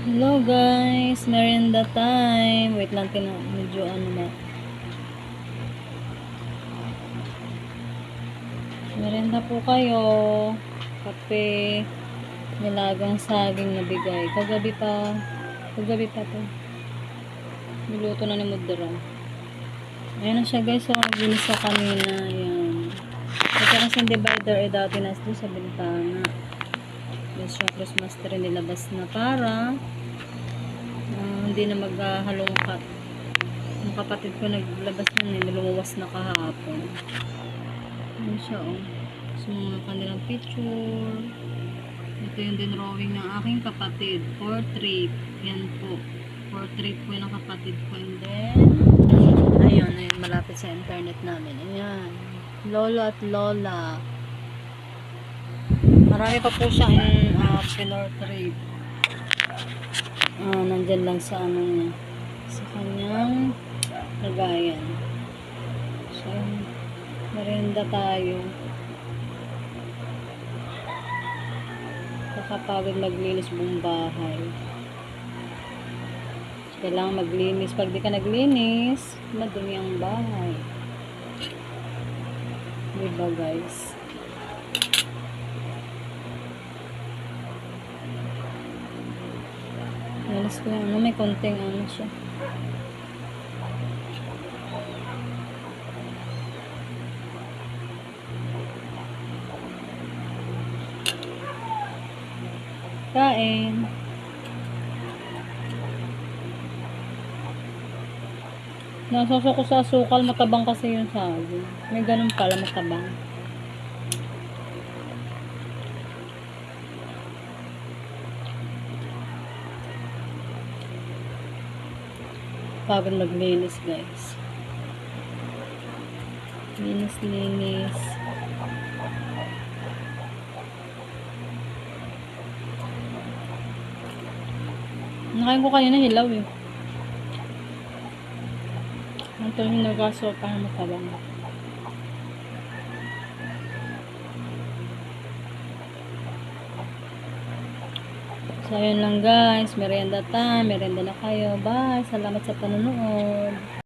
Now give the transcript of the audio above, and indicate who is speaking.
Speaker 1: Hello guys, merienda time. Wait lang, medyo ano na. Merienda po kayo. Kape, nilagang saging na bigay. Kagabi pa to. Niluto na ni Mudra. Ayan na siya guys, so naglinis ko kanina. Ayan. Ito kasi divider dati nas doon sa bintana. Yes, yung Christmas tree nilabas na para hindi na maghalongkat. Yung kapatid ko naglabas na nilumuwas na kahapon. Ayan siya oh. So mga kanilang picture. Ito yung dinrawing ng aking kapatid. Portrait. Yan po. Portrait po yung kapatid ko. And then, ayun, malapit sa internet namin. Ayan. Lolo at Lola. Marami pa po siyang pinortrait. Nandyan lang sa ano niya. Sa kanyang lagayan. So, merienda tayo. Kakapagod maglinis buong bahay. So, kailangan maglinis. Pag di ka naglinis, madumi ang bahay. Diba guys? Nalis ko yung may konting ano siya. Kain. Nasasok ko sa asukal, matabang kasi yung saging. May ganun pala, matabang. Pagod maglinis guys. Linis. Nakain ko kanina hilaw eh. Ito yung nagaso para matabang. So ayun lang guys, merienda time, merienda na kayo. Bye, salamat sa panonood.